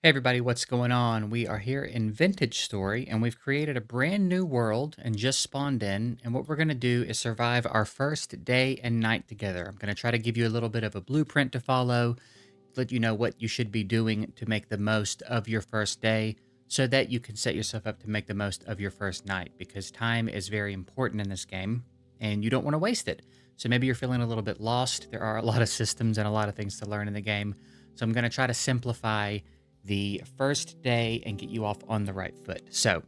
Hey everybody, what's going on? We are here in Vintage Story and we've created a brand new world and just spawned in. And what we're going to do is survive our first day and night together. I'm going to try to give you a little bit of a blueprint to follow, let you know what you should be doing to make the most of your first day so that you can set yourself up to make the most of your first night because time is very important in this game and you don't want to waste it. So maybe you're feeling a little bit lost. There are a lot of systems and a lot of things to learn in the game. So I'm going to try to simplify the first day and get you off on the right foot. So,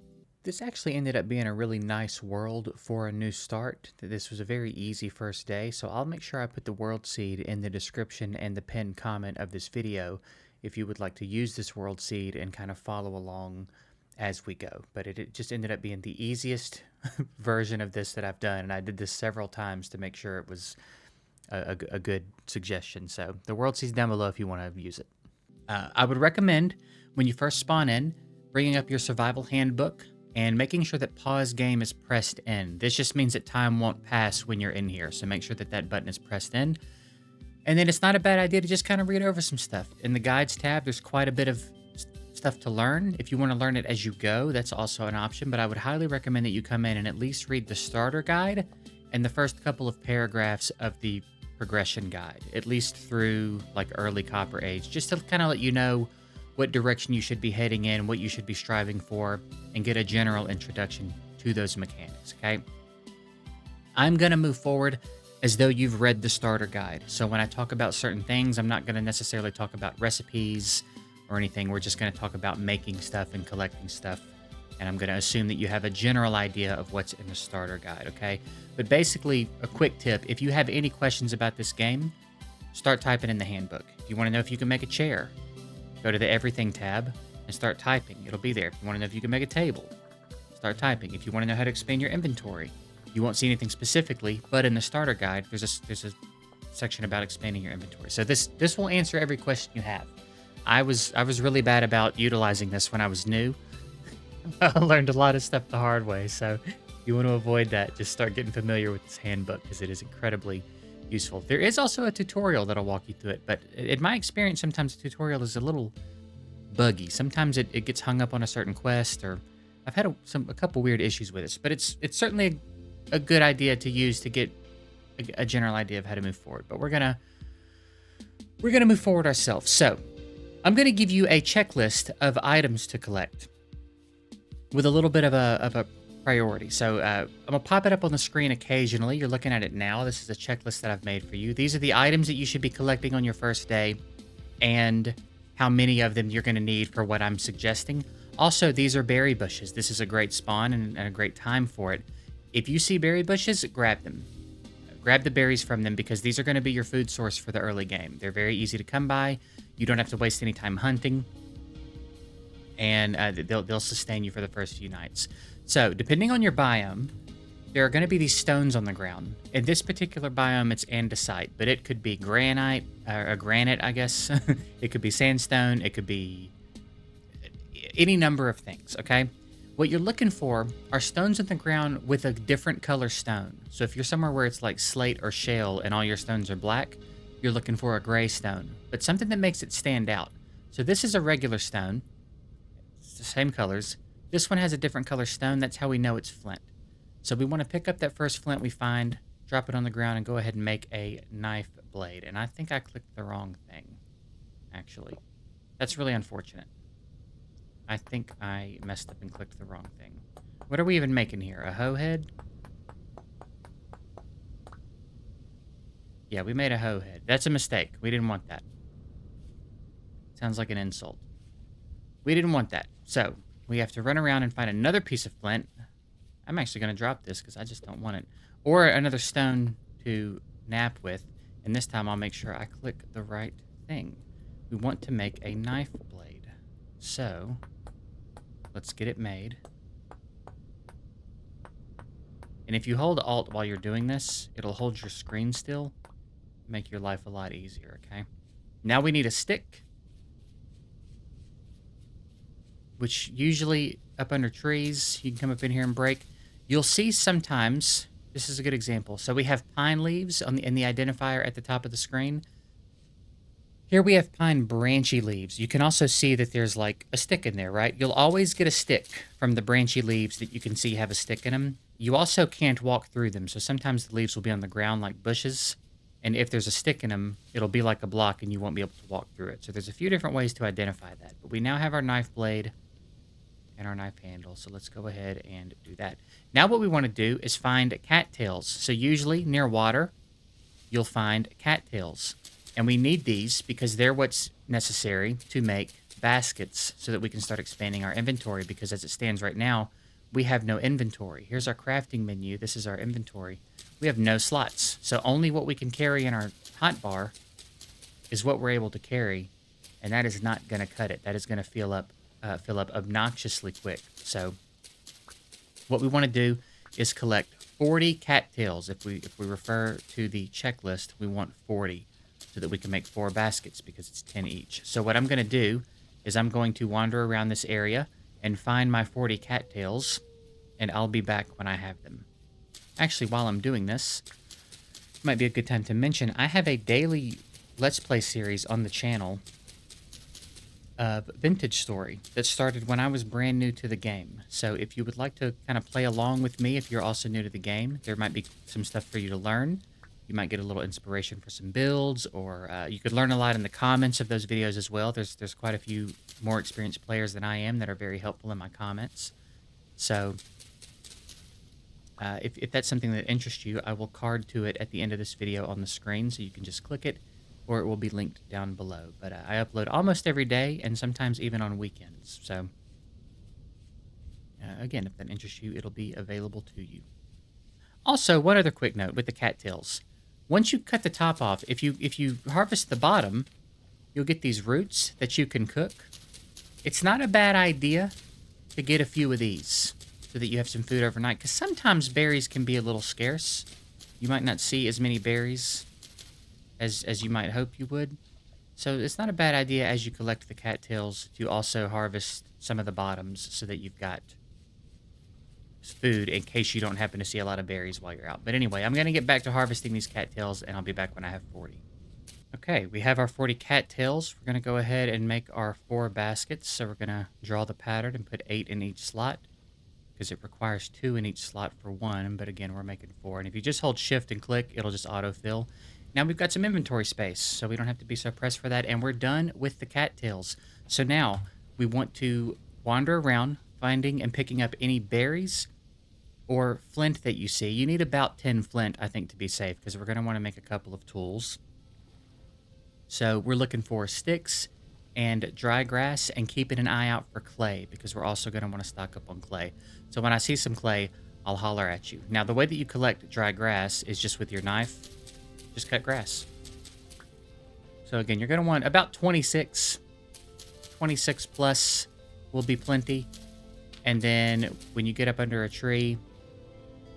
this actually ended up being a really nice world for a new start. This was a very easy first day, so I'll make sure I put the world seed in the description and the pinned comment of this video if you would like to use this world seed and kind of follow along as we go. But it just ended up being the easiest version of this that I've done, and I did this several times to make sure it was a good suggestion. So, the world seed's down below if you want to use it. I would recommend when you first spawn in, bringing up your survival handbook and making sure that pause game is pressed in. This just means that time won't pass when you're in here, so make sure that that button is pressed in. And then it's not a bad idea to just kind of read over some stuff. In the guides tab, there's quite a bit of stuff to learn. If you want to learn it as you go, that's also an option, but I would highly recommend that you come in and at least read the starter guide and the first couple of paragraphs of the progression guide, at least through like early Copper Age, just to kind of let you know what direction you should be heading in, what you should be striving for, and get a general introduction to those mechanics, okay? I'm going to move forward as though you've read the starter guide. So when I talk about certain things, I'm not going to necessarily talk about recipes or anything. We're just going to talk about making stuff and collecting stuff. And I'm going to assume that you have a general idea of what's in the starter guide, okay? But basically, a quick tip, if you have any questions about this game, start typing in the handbook. If you want to know if you can make a chair, go to the Everything tab and start typing. It'll be there. If you want to know if you can make a table, start typing. If you want to know how to expand your inventory, you won't see anything specifically, but in the starter guide, there's a section about expanding your inventory. So this will answer every question you have. I was really bad about utilizing this when I was new. I learned a lot of stuff the hard way, so if you want to avoid that, just start getting familiar with this handbook because it is incredibly useful. There is also a tutorial that'll walk you through it, but in my experience, sometimes the tutorial is a little buggy. Sometimes it gets hung up on a certain quest, or I've had a couple weird issues with this, but it's certainly a good idea to use to get a general idea of how to move forward. But we're gonna move forward ourselves. So I'm gonna give you a checklist of items to collect with a little bit of a priority. So I'm gonna pop it up on the screen occasionally. You're looking at it now. This is a checklist that I've made for you. These are the items that you should be collecting on your first day and how many of them you're gonna need for what I'm suggesting. Also, these are berry bushes. This is a great spawn and a great time for it. If you see berry bushes, grab them. Grab the berries from them because these are gonna be your food source for the early game. They're very easy to come by. You don't have to waste any time hunting. And they'll sustain you for the first few nights. So, depending on your biome, there are going to be these stones on the ground. In this particular biome, it's andesite, but it could be granite, I guess. It could be sandstone. It could be any number of things, okay? What you're looking for are stones on the ground with a different color stone. So, if you're somewhere where it's like slate or shale and all your stones are black, you're looking for a gray stone, but something that makes it stand out. So, this is a regular stone. The same colors. This one has a different color stone. That's how we know it's flint. So we want to pick up that first flint we find, drop it on the ground, and go ahead and make a knife blade. And I think I clicked the wrong thing, actually. That's really unfortunate. I think I messed up and clicked the wrong thing. What are we even making here? A hoe head? Yeah, we made a hoe head. That's a mistake. We didn't want that. Sounds like an insult. We didn't want that. So, we have to run around and find another piece of flint. I'm actually going to drop this because I just don't want it. Or another stone to nap with. And this time I'll make sure I click the right thing. We want to make a knife blade. So, let's get it made. And if you hold Alt while you're doing this, it'll hold your screen still. Make your life a lot easier, okay? Now we need a stick, which usually up under trees, you can come up in here and break. You'll see sometimes, this is a good example. So we have pine leaves in the identifier at the top of the screen. Here we have pine branchy leaves. You can also see that there's like a stick in there, right? You'll always get a stick from the branchy leaves that you can see have a stick in them. You also can't walk through them. So sometimes the leaves will be on the ground like bushes. And if there's a stick in them, it'll be like a block and you won't be able to walk through it. So there's a few different ways to identify that. But we now have our knife blade and our knife handle. So let's go ahead and do that. Now what we want to do is find cattails. So usually near water, you'll find cattails. And we need these because they're what's necessary to make baskets so that we can start expanding our inventory, because as it stands right now, we have no inventory. Here's our crafting menu. This is our inventory. We have no slots. So only what we can carry in our hotbar is what we're able to carry, and that is not going to cut it. That is going to fill up obnoxiously quick. So what we want to do is collect 40 cattails. If we refer to the checklist, we want 40 so that we can make 4 baskets because it's 10 each. So what I'm going to do is I'm going to wander around this area and find my 40 cattails, and I'll be back when I have them. Actually, while I'm doing this, it might be a good time to mention I have a daily Let's Play series on the channel of Vintage Story that started when I was brand new to the game. So if you would like to kind of play along with me, if you're also new to the game, there might be some stuff for you to learn. You might get a little inspiration for some builds, or you could learn a lot in the comments of those videos as well. There's quite a few more experienced players than I am that are very helpful in my comments. So if that's something that interests you, I will card to it at the end of this video on the screen, so you can just click it, or it will be linked down below. But I upload almost every day, and sometimes even on weekends. So again, if that interests you, it'll be available to you. Also, one other quick note with the cattails. Once you cut the top off, if you harvest the bottom, you'll get these roots that you can cook. It's not a bad idea to get a few of these so that you have some food overnight, because sometimes berries can be a little scarce. You might not see as many berries as you might hope you would. So it's not a bad idea as you collect the cattails to also harvest some of the bottoms so that you've got food in case you don't happen to see a lot of berries while you're out. But anyway, I'm going to get back to harvesting these cattails, and I'll be back when I have 40. Okay, we have our 40 cattails. We're going to go ahead and make our 4 baskets. So we're going to draw the pattern and put 8 in each slot, because it requires 2 in each slot for 1. But again, we're making 4. And if you just hold shift and click, it'll just autofill. Now we've got some inventory space, so we don't have to be so pressed for that. And we're done with the cattails. So now we want to wander around, finding and picking up any berries or flint that you see. You need about 10 flint, I think, to be safe, because we're going to want to make a couple of tools. So we're looking for sticks and dry grass, and keeping an eye out for clay, because we're also going to want to stock up on clay. So when I see some clay, I'll holler at you. Now, the way that you collect dry grass is just with your knife. Just cut grass. So again, you're going to want about 26. 26 plus will be plenty. And then when you get up under a tree,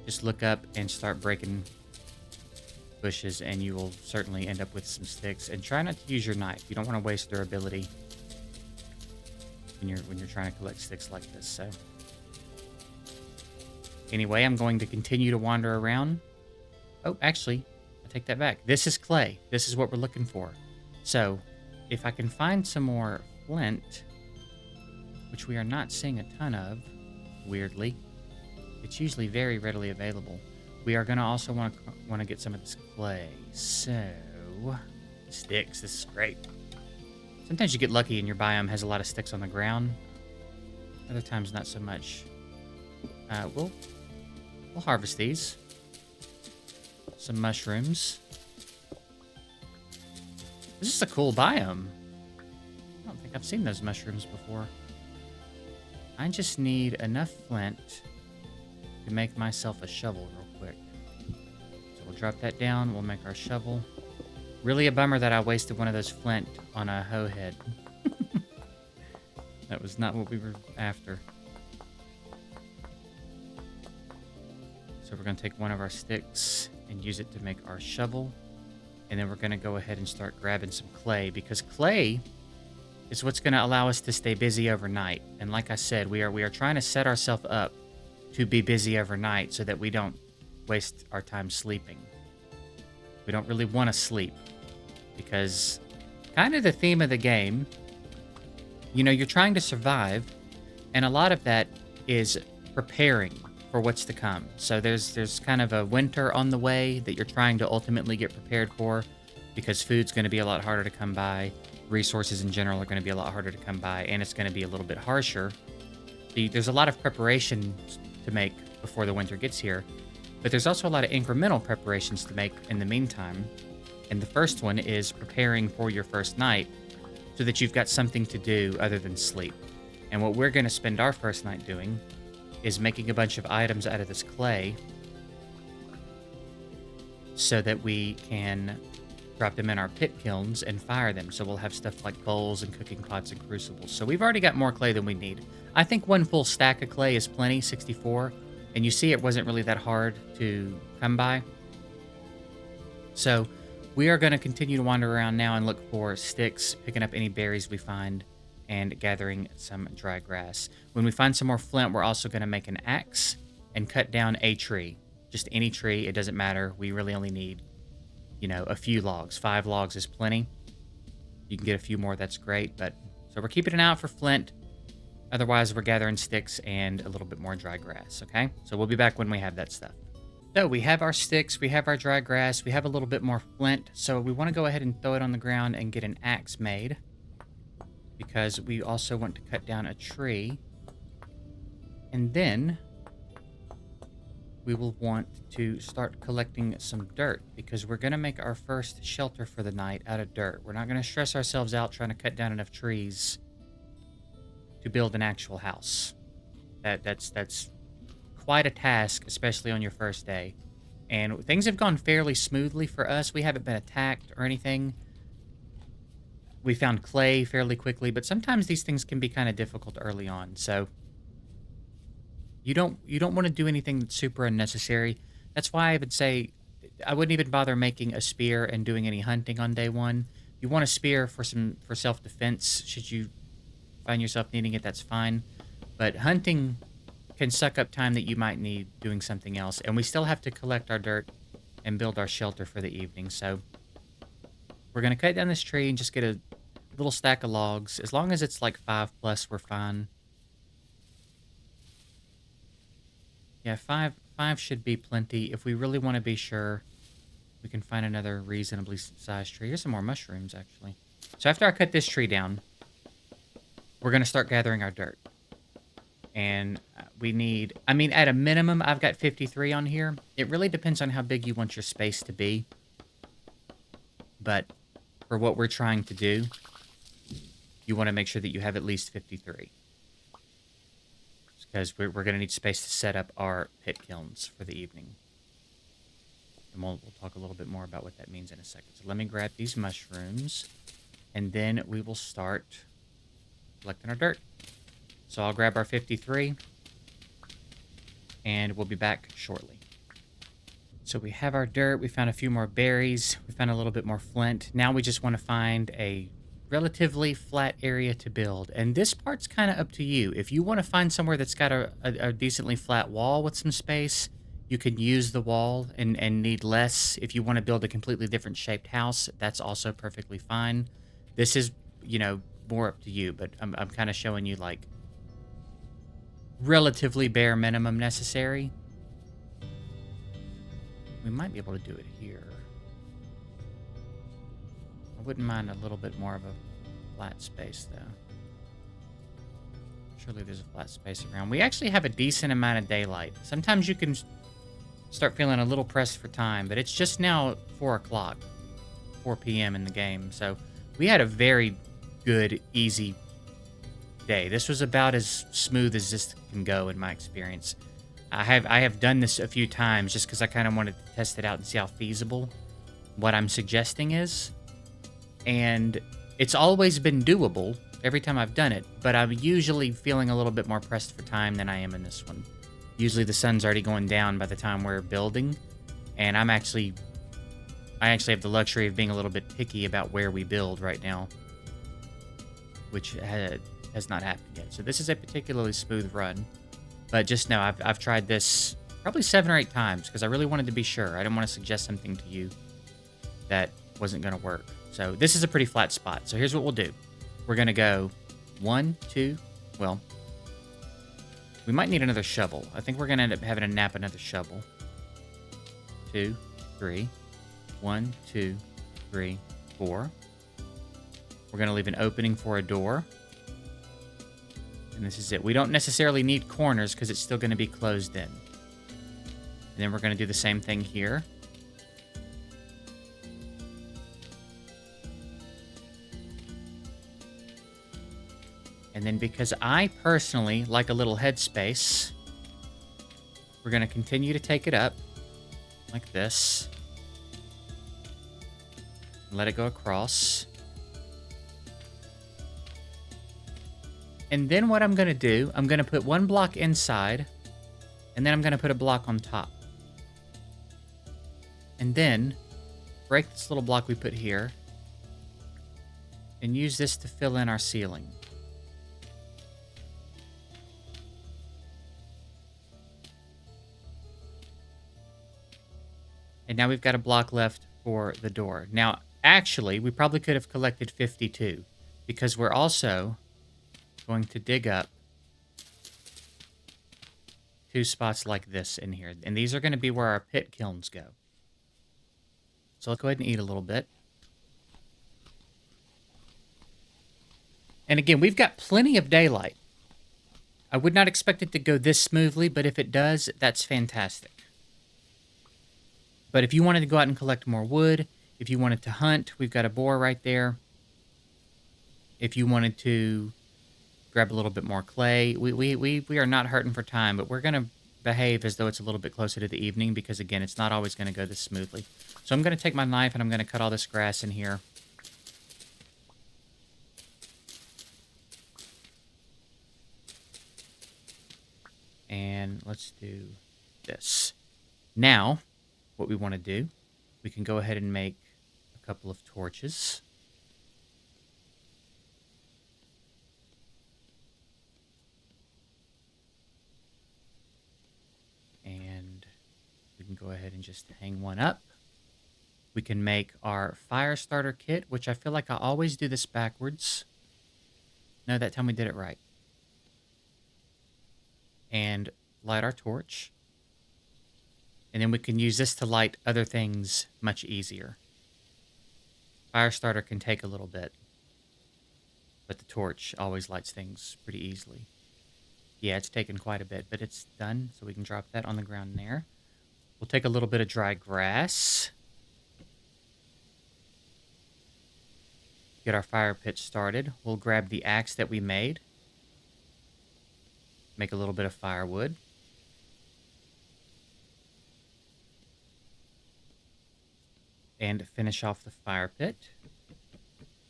just look up and start breaking bushes, and you will certainly end up with some sticks. And try not to use your knife. You don't want to waste durability when you're trying to collect sticks like this. So anyway, I'm going to continue to wander around. Oh, actually, I take that back. This is clay. This is what we're looking for. So if I can find some more flint, which we are not seeing a ton of, weirdly. It's usually very readily available. We are going to also want to get some of this clay. So, sticks. This is great. Sometimes you get lucky and your biome has a lot of sticks on the ground. Other times, not so much. We'll harvest these. Some mushrooms. This is a cool biome. I don't think I've seen those mushrooms before. I just need enough flint to make myself a shovel real quick. So we'll drop that down. We'll make our shovel. Really a bummer that I wasted one of those flint on a hoe head. That was not what we were after. So we're going to take one of our sticks and use it to make our shovel. And then we're going to go ahead and start grabbing some clay, because clay is what's going to allow us to stay busy overnight. And like I said, we are trying to set ourselves up to be busy overnight so that we don't waste our time sleeping. We don't really want to sleep, because kind of the theme of the game. You're trying to survive, and a lot of that is preparing for what's to come. So there's kind of a winter on the way that you're trying to ultimately get prepared for, because food's going to be a lot harder to come by. Resources in general are going to be a lot harder to come by, and it's going to be a little bit harsher. There's a lot of preparation to make before the winter gets here, but there's also a lot of incremental preparations to make in the meantime. And the first one is preparing for your first night so that you've got something to do other than sleep. And what we're going to spend our first night doing is making a bunch of items out of this clay so that we can drop them in our pit kilns and fire them. So we'll have stuff like bowls and cooking pots and crucibles. So we've already got more clay than we need. I think one full stack of clay is plenty, 64. And you see it wasn't really that hard to come by. So we are going to continue to wander around now and look for sticks, picking up any berries we find, and gathering some dry grass. When we find some more flint, we're also going to make an axe and cut down a tree. Just any tree, it doesn't matter. We really only need, a few logs. 5 logs is plenty. You can get a few more, that's great. But so we're keeping an eye out for flint. Otherwise, we're gathering sticks and a little bit more dry grass, okay? So we'll be back when we have that stuff. So we have our sticks, we have our dry grass, we have a little bit more flint. So we want to go ahead and throw it on the ground and get an axe made, because we also want to cut down a tree. And then we will want to start collecting some dirt, because we're going to make our first shelter for the night out of dirt. We're not going to stress ourselves out trying to cut down enough trees to build an actual house. That's quite a task, especially on your first day. And things have gone fairly smoothly for us. We haven't been attacked or anything. We found clay fairly quickly, but sometimes these things can be kind of difficult early on. So you don't want to do anything that's super unnecessary. That's why I would say I wouldn't even bother making a spear and doing any hunting on day one. You want a spear for self-defense. Should you find yourself needing it, that's fine. But hunting can suck up time that you might need doing something else. And we still have to collect our dirt and build our shelter for the evening. So we're going to cut down this tree and just get a little stack of logs. As long as it's like 5+, we're fine. Yeah, five should be plenty. If we really want to be sure, we can find another reasonably sized tree. Here's some more mushrooms, actually. So after I cut this tree down, we're going to start gathering our dirt. And we need, at a minimum, I've got 53 on here. It really depends on how big you want your space to be. But for what we're trying to do, you want to make sure that you have at least 53. Because we're going to need space to set up our pit kilns for the evening. And we'll talk a little bit more about what that means in a second. So let me grab these mushrooms, and then we will start collecting our dirt. So I'll grab our 53, and we'll be back shortly. So we have our dirt, we found a few more berries, we found a little bit more flint. Now we just want to find a relatively flat area to build. And this part's kind of up to you. If you want to find somewhere that's got a decently flat wall with some space, you can use the wall and need less. If you want to build a completely different shaped house, that's also perfectly fine. This is, more up to you, but I'm kind of showing you like relatively bare minimum necessary. We might be able to do it here. I wouldn't mind a little bit more of a flat space, though. Surely there's a flat space around. We actually have a decent amount of daylight. Sometimes you can start feeling a little pressed for time, but it's just now 4 o'clock, 4 p.m. in the game. So we had a very good, easy day. This was about as smooth as this can go in my experience. I have done this a few times just because I kind of wanted to test it out and see how feasible what I'm suggesting is. And it's always been doable every time I've done it, but I'm usually feeling a little bit more pressed for time than I am in this one. Usually the sun's already going down by the time we're building, and I actually have the luxury of being a little bit picky about where we build right now, which has not happened yet. So this is a particularly smooth run, but just know I've tried this probably 7 or 8 times because I really wanted to be sure. I didn't want to suggest something to you that wasn't going to work. So this is a pretty flat spot. So here's what we'll do. We're going to go 1, 2. Well, we might need another shovel. I think we're going to end up having to nap another shovel. 2, 3. 1, 2, 3, 4. We're going to leave an opening for a door. And this is it. We don't necessarily need corners because it's still going to be closed in. And then we're going to do the same thing here. And then because I personally like a little headspace, we're going to continue to take it up like this. Let it go across. And then what I'm going to do, I'm going to put one block inside, and then I'm going to put a block on top. And then break this little block we put here, and use this to fill in our ceiling. And now we've got a block left for the door. Now, actually, we probably could have collected 52, because we're also going to dig up 2 spots like this in here. And these are going to be where our pit kilns go. So let's go ahead and eat a little bit. And again, we've got plenty of daylight. I would not expect it to go this smoothly, but if it does, that's fantastic. But if you wanted to go out and collect more wood, if you wanted to hunt, we've got a boar right there. If you wanted to grab a little bit more clay, we are not hurting for time, but we're going to behave as though it's a little bit closer to the evening because, again, it's not always going to go this smoothly. So I'm going to take my knife and I'm going to cut all this grass in here. And let's do this. Now, what we want to do, we can go ahead and make a couple of torches. And we can go ahead and just hang one up. We can make our fire starter kit, which I feel like I always do this backwards. No, that time we did it right. And light our torch. And then we can use this to light other things much easier. Fire starter can take a little bit, but the torch always lights things pretty easily. Yeah, it's taken quite a bit, but it's done, so we can drop that on the ground there. We'll take a little bit of dry grass. Get our fire pit started. We'll grab the axe that we made. Make a little bit of firewood. And finish off the fire pit.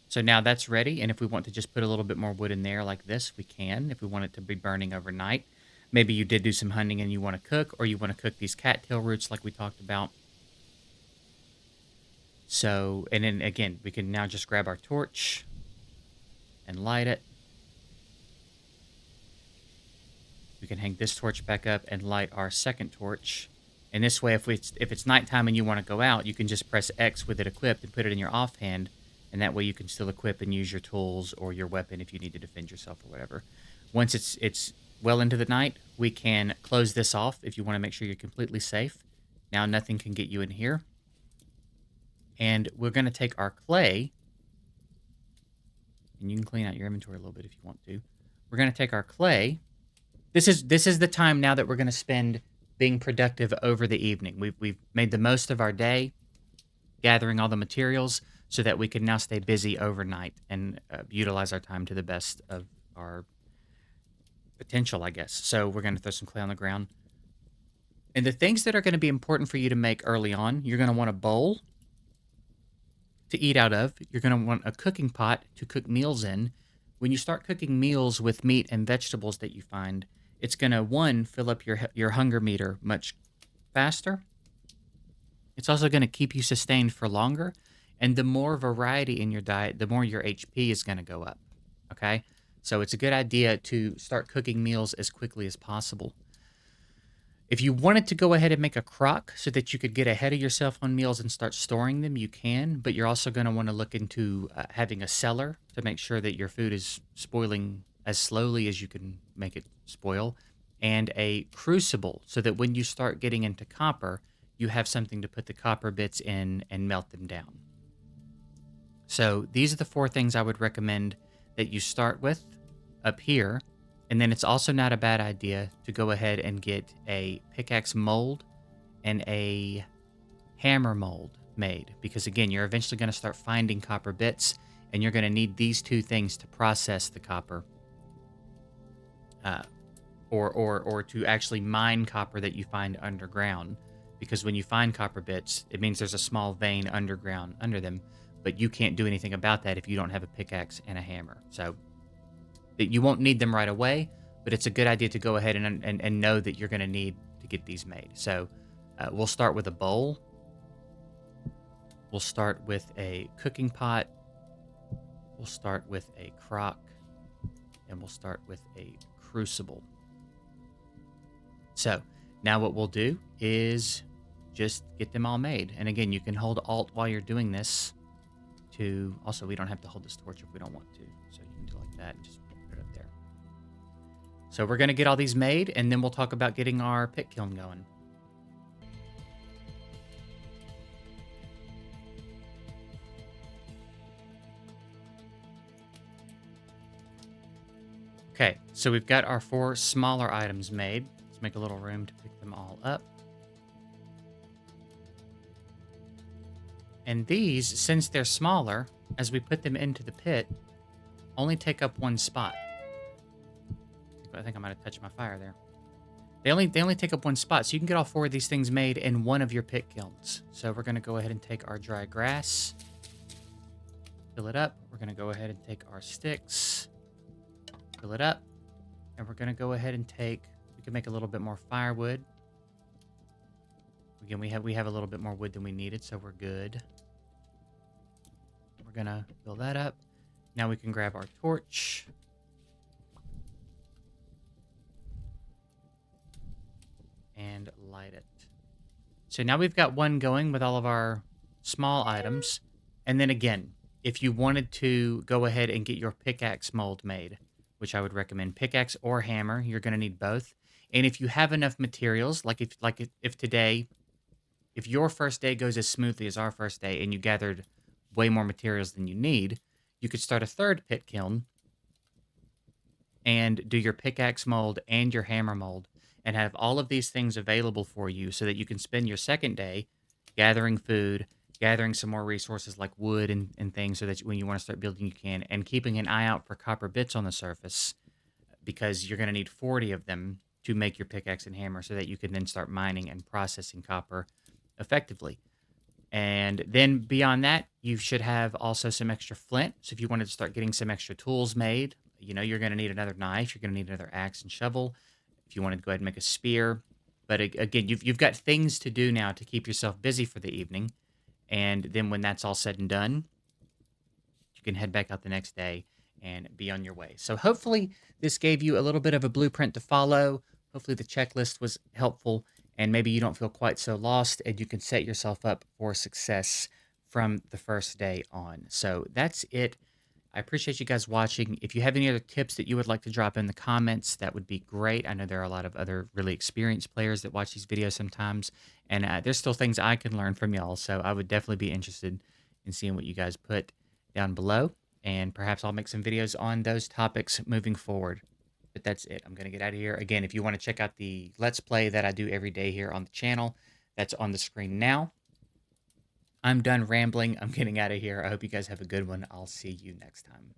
So now that's ready, and if we want to just put a little bit more wood in there like this, we can, if we want it to be burning overnight. Maybe you did do some hunting and you want to cook, or you want to cook these cattail roots like we talked about. So, and then again, we can now just grab our torch and light it. We can hang this torch back up and light our second torch. And this way, if it's nighttime and you want to go out, you can just press X with it equipped and put it in your offhand. And that way you can still equip and use your tools or your weapon if you need to defend yourself or whatever. Once it's well into the night, we can close this off if you want to make sure you're completely safe. Now nothing can get you in here. And we're going to take our clay. And you can clean out your inventory a little bit if you want to. We're going to take our clay. This is the time now that we're going to spend being productive over the evening. We've made the most of our day, gathering all the materials so that we can now stay busy overnight and utilize our time to the best of our potential, I guess. So we're going to throw some clay on the ground. And the things that are going to be important for you to make early on, you're going to want a bowl to eat out of. You're going to want a cooking pot to cook meals in. When you start cooking meals with meat and vegetables that you find, it's going to, one, fill up your hunger meter much faster. It's also going to keep you sustained for longer. And the more variety in your diet, the more your HP is going to go up. Okay? So it's a good idea to start cooking meals as quickly as possible. If you wanted to go ahead and make a crock so that you could get ahead of yourself on meals and start storing them, you can, but you're also going to want to look into having a cellar to make sure that your food is spoiling as slowly as you can make it spoil, and a crucible so that when you start getting into copper, you have something to put the copper bits in and melt them down. So these are the four things I would recommend that you start with up here. And then it's also not a bad idea to go ahead and get a pickaxe mold and a hammer mold made. Because again, you're eventually going to start finding copper bits, and you're going to need these two things to process the copper. Uh, or to actually mine copper that you find underground. Because when you find copper bits, it means there's a small vein underground under them, but you can't do anything about that if you don't have a pickaxe and a hammer. So you won't need them right away, but it's a good idea to go ahead and know that you're going to need to get these made. So we'll start with a bowl. We'll start with a cooking pot. We'll start with a crock. And we'll start with a crucible. So now what we'll do is just get them all made. And again, you can hold Alt while you're doing this to... Also, we don't have to hold this torch if we don't want to. So you can do like that and just put it up there. So we're going to get all these made, and then we'll talk about getting our pit kiln going. Okay, so we've got our 4 smaller items made. Let's make a little room to pick them all up. And these, since they're smaller, as we put them into the pit, only take up 1 spot. I think I might have touched my fire there. They only take up 1 spot, so you can get all 4 of these things made in one of your pit kilns. So we're going to go ahead and take our dry grass, fill it up. We're going to go ahead and take our sticks, fill it up, and we're going to go ahead and take... We can make a little bit more firewood. Again, we have a little bit more wood than we needed, so we're good. We're going to fill that up. Now we can grab our torch. And light it. So now we've got one going with all of our small items. And then again, if you wanted to go ahead and get your pickaxe mold made, which I would recommend, pickaxe or hammer, you're going to need both. And if you have enough materials, like if today, if your first day goes as smoothly as our first day and you gathered way more materials than you need, you could start a 3rd pit kiln and do your pickaxe mold and your hammer mold and have all of these things available for you so that you can spend your 2nd day gathering food, gathering some more resources like wood and things so that when you want to start building, you can, and keeping an eye out for copper bits on the surface because you're going to need 40 of them to make your pickaxe and hammer so that you can then start mining and processing copper effectively. And then beyond that, you should have also some extra flint. So if you wanted to start getting some extra tools made, you're going to need another knife. You're going to need another axe and shovel. If you wanted to go ahead and make a spear. But again, you've got things to do now to keep yourself busy for the evening. And then when that's all said and done, you can head back out the next day and be on your way. So hopefully this gave you a little bit of a blueprint to follow. Hopefully the checklist was helpful and maybe you don't feel quite so lost and you can set yourself up for success from the first day on. So that's it. I appreciate you guys watching. If you have any other tips that you would like to drop in the comments, that would be great. I know there are a lot of other really experienced players that watch these videos sometimes, and there's still things I can learn from y'all. So I would definitely be interested in seeing what you guys put down below, and perhaps I'll make some videos on those topics moving forward. But that's it. I'm going to get out of here. Again, if you want to check out the Let's Play that I do every day here on the channel, that's on the screen now. I'm done rambling. I'm getting out of here. I hope you guys have a good one. I'll see you next time.